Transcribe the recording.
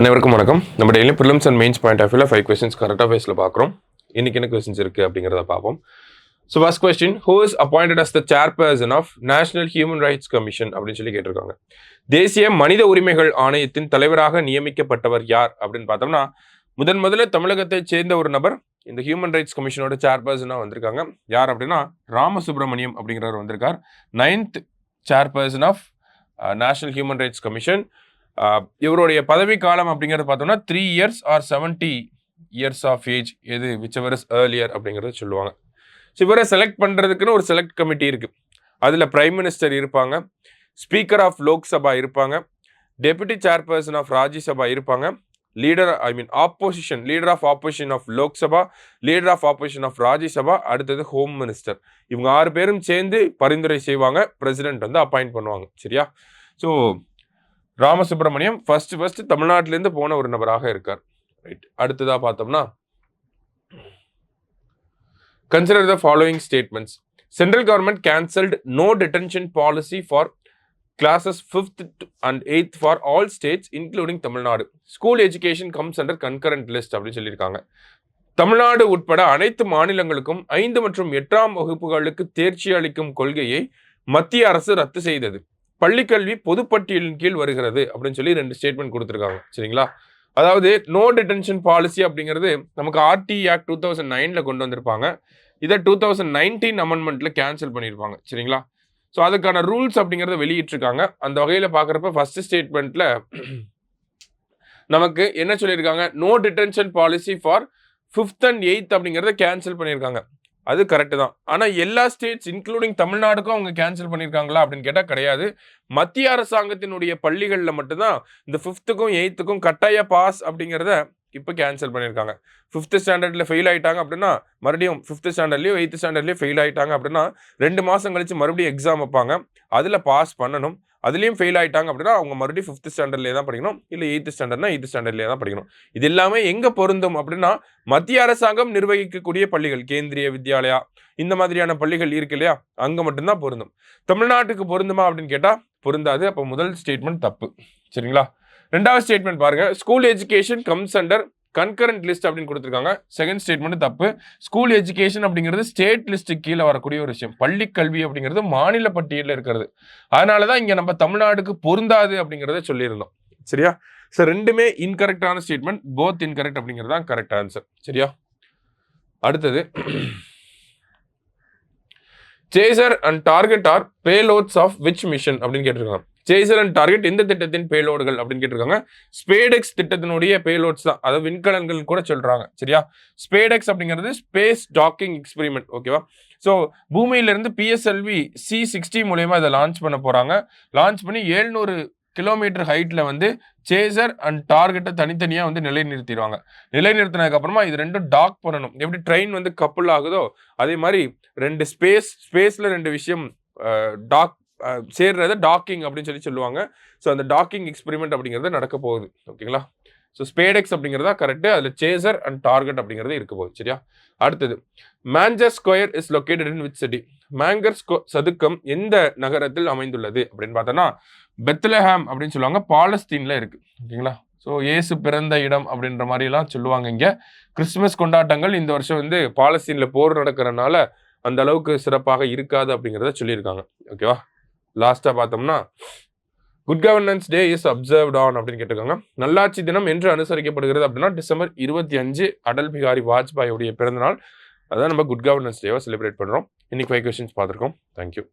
அனைவருக்கும் வணக்கம். நம்ம daily prelims and mains point of வியூல 5 கொஸ்டின்ஸ் கரெக்டாக ஃபேஸில் பார்க்குறோம். இன்னைக்கு என்ன கொஸ்டின்ஸ் இருக்குது அப்படிங்கிறத பார்ப்போம். So first question, who is appointed as the chairperson of national human rights commission அப்படின்னு சொல்லி கேட்டிருக்காங்க. தேசிய மனித உரிமைகள் ஆணையத்தின் தலைவராக நியமிக்கப்பட்டவர் யார் அப்படின்னு பார்த்தோம்னா, முதல்ல தமிழகத்தை சேர்ந்த ஒரு நபர் இந்த ஹியூமன் ரைட்ஸ் கமிஷனோட சேர்பர்சனாக வந்திருக்காங்க. யார் அப்படின்னா ராமசுப்ரமணியம் அப்படிங்கிறவர் வந்திருக்கார். 9th chairperson of national human rights commission. இவருடைய பதவி காலம் அப்படிங்கிறது பார்த்தோம்னா 3 years or 70 years of age, எது whichever is earlier அப்படிங்கிறத சொல்லுவாங்க. ஸோ இவரை செலக்ட் பண்ணுறதுக்குன்னு ஒரு செலக்ட் கமிட்டி இருக்குது. அதில் பிரைம் மினிஸ்டர் இருப்பாங்க, ஸ்பீக்கர் ஆஃப் லோக்சபா இருப்பாங்க, டெபுட்டி சேர்பர்சன் ஆஃப் ராஜ்யசபா இருப்பாங்க, leader of opposition of Lok Sabha, leader of opposition of Rajya Sabha, அடுத்தது ஹோம் மினிஸ்டர். இவங்க 6 பேரும் சேர்ந்து பரிந்துரை செய்வாங்க, பிரசிடென்ட் வந்து அப்பாயிண்ட் பண்ணுவாங்க. சரியா? ஸோ ராமசுப்ரமணியம் ஃபர்ஸ்ட் தமிழ்நாட்டிலேருந்து போன ஒரு நபராக இருக்கார். ரைட். அடுத்ததாக பார்த்தோம்னா, consider the following statements. Central government cancelled no detention policy for classes 5th and 8th for all states including Tamil Nadu. School education comes under concurrent list அப்படின்னு சொல்லியிருக்காங்க. தமிழ்நாடு உட்பட அனைத்து மாநிலங்களுக்கும் 5 மற்றும் 8ஆம் வகுப்புகளுக்கு தேர்ச்சி அளிக்கும் கொள்கையை மத்திய அரசு ரத்து செய்தது. பள்ளிக்கல்வி பொதுப்பட்டியலின் கீழ் வருகிறது அப்படின்னு சொல்லி 2 ஸ்டேட்மெண்ட் கொடுத்துருக்காங்க. சரிங்களா? அதாவது நோ டிடென்ஷன் பாலிசி அப்படிங்கிறது நமக்கு ஆர்டி ஆக்ட் 2009 கொண்டு வந்திருப்பாங்க. இதை 2019 அமெண்ட்மெண்ட்ல கேன்சல் பண்ணியிருப்பாங்க. சரிங்களா? ஸோ அதுக்கான ரூல்ஸ் அப்படிங்கிறத வெளியிட்டிருக்காங்க. அந்த வகையில் பார்க்குறப்ப ஃபர்ஸ்ட் ஸ்டேட்மெண்ட்ல நமக்கு என்ன சொல்லியிருக்காங்க, no detention policy for 5th and 8th அப்படிங்கிறத கேன்சல் பண்ணியிருக்காங்க. அது கரெக்டு தான். ஆனால் எல்லா ஸ்டேட்ஸ் இன்க்ளூடிங் தமிழ்நாடுக்கும் அவங்க கேன்சல் பண்ணியிருக்காங்களா அப்படின்னு கேட்டால் கிடையாது. மத்திய அரசாங்கத்தினுடைய பள்ளிகளில் மட்டும்தான் இந்த 5th-க்கும் 8th-க்கும் கட்டாய பாஸ் அப்படிங்கிறத இப்போ கேன்சல் பண்ணியிருக்காங்க. 5th ஸ்டாண்டர்டில் ஃபெயில் ஆகிட்டாங்க அப்படின்னா மறுபடியும் 5th ஸ்டாண்டர்ட்லேயோ 8th ஸ்டாண்டர்ட்லேயோ ஃபெயில் ஆகிட்டாங்க அப்படின்னா 2 மாதம் கழிச்சு மறுபடியும் எக்ஸாம் வைப்பாங்க. அதில் பாஸ் பண்ணணும். அதுலேயும் ஃபெயில் ஆகிட்டாங்க அப்படின்னா அவங்க மறுபடியும் 5th ஸ்டாண்டர்ட்லேயே தான் படிக்கணும், இல்லை 8th ஸ்டாண்டர்ட்னா 8th ஸ்டாண்டர்ட்லேயே தான் படிக்கணும். இது எல்லாமே எங்கே பொருந்தும் அப்படின்னா, மத்திய அரசாங்கம் நிர்வகிக்கக்கூடிய பள்ளிகள், கேந்திரிய வித்யாலயா, இந்த மாதிரியான பள்ளிகள் இருக்கு இல்லையா, அங்கே மட்டும்தான் பொருந்தும். தமிழ்நாட்டுக்கு பொருந்துமா அப்படின்னு கேட்டால் பொருந்தாது. அப்போ முதல் ஸ்டேட்மெண்ட் தப்பு. சரிங்களா? 2வது ஸ்டேட்மெண்ட் பாருங்க, school education comes under concurrent list அப்படின்னு கொடுத்துருக்காங்க. செகண்ட் ஸ்டேட்மெண்ட் தப்பு. ஸ்கூல் எஜுகேஷன் அப்படிங்கிறது ஸ்டேட் லிஸ்ட்டுக்கு கீழே வரக்கூடிய ஒரு விஷயம். பள்ளி கல்வி அப்படிங்கிறது மாநில பட்டியலில் இருக்கிறது. அதனால தான் இங்கே நம்ம தமிழ்நாடுக்கு பொருந்தாது அப்படிங்கிறத சொல்லியிருந்தோம். சரியா? ஸோ 2மே இன்கரெக்டான ஸ்டேட்மெண்ட், போத் இன்கரெக்ட் அப்படிங்கிறது தான் கரெக்ட் ஆன்சர். சரியா? அடுத்தது, chaser and target are payloads of which mission அப்படின்னு கேட்டிருக்காங்க. சேசர் அண்ட் டார்கெட் இந்த திட்டத்தின் பேலோடுகள் அப்படின்னு கேட்டிருக்காங்க. ஸ்பேடெக்ஸ் திட்டத்தினுடைய பேலோட்ஸ் தான், அதாவது விண்கலன்கள் கூட சொல்றாங்க. சரியா? ஸ்பேடெக்ஸ் அப்படிங்கிறது ஸ்பேஸ் டாக்கிங் எக்ஸ்பெரிமெண்ட். ஓகேவா? ஸோ பூமியிலிருந்து PSLV C-60 மூலயமா இதை லான்ச் பண்ண போறாங்க. லான்ச் பண்ணி 700 கிலோமீட்டர் ஹைட்ல வந்து சேசர் அண்ட் டார்கெட்டை தனித்தனியாக வந்து நிலைநிறுத்திடுவாங்க. நிலைநிறுத்தினதுக்கு அப்புறமா இது 2ம் டாக் பண்ணணும். எப்படி ட்ரெயின் வந்து கப்புள் ஆகுதோ அதே மாதிரி 2 ஸ்பேஸ்ல 2 விஷயம் டாக் சேர்றத டாக்கிங் அப்படின்னு சொல்லுவாங்க. ஸோ அந்த டாக்கிங் எக்ஸ்பெரிமெண்ட் அப்படிங்கிறது நடக்க போகுது. ஓகேங்களா? ஸோ ஸ்பேடெக்ஸ் அப்படிங்கிறதா கரெக்டு. அதில் சேசர் அண்ட் டார்கெட் அப்படிங்கிறது இருக்க போகுது. சரியா? அடுத்தது, Manger square is located in which city. Manger சதுக்கம் எந்த நகரத்தில் அமைந்துள்ளது அப்படின்னு பார்த்தோன்னா, பெத்லஹேம் அப்படின்னு சொல்லுவாங்க, பாலஸ்தீனில் இருக்கு. ஓகேங்களா? ஸோ இயேசு பிறந்த இடம் அப்படின்ற மாதிரிலாம் சொல்லுவாங்க. இங்கே கிறிஸ்துமஸ் கொண்டாட்டங்கள் இந்த வருஷம் வந்து பாலஸ்தீனில் போர் நடக்கிறனால அந்த அளவுக்கு சிறப்பாக இருக்காது அப்படிங்கிறத சொல்லியிருக்காங்க. ஓகேவா? லாஸ்ட்டாக பார்த்தோம்னா, good governance day is observed on அப்படின்னு கேட்டிருக்காங்க. நல்லாட்சி தினம் என்று அனுசரிக்கப்படுகிறது அப்படின்னா December 25 அடல் பிகாரி வாஜ்பாயோடைய பிறந்தநாள். அதான் நம்ம குட் கவர்னன்ஸ் டேவை செலிப்ரேட் பண்ணுறோம். இன்னைக்கு 5 கொஸ்டின்ஸ் பார்த்துருக்கோம். தேங்க்யூ.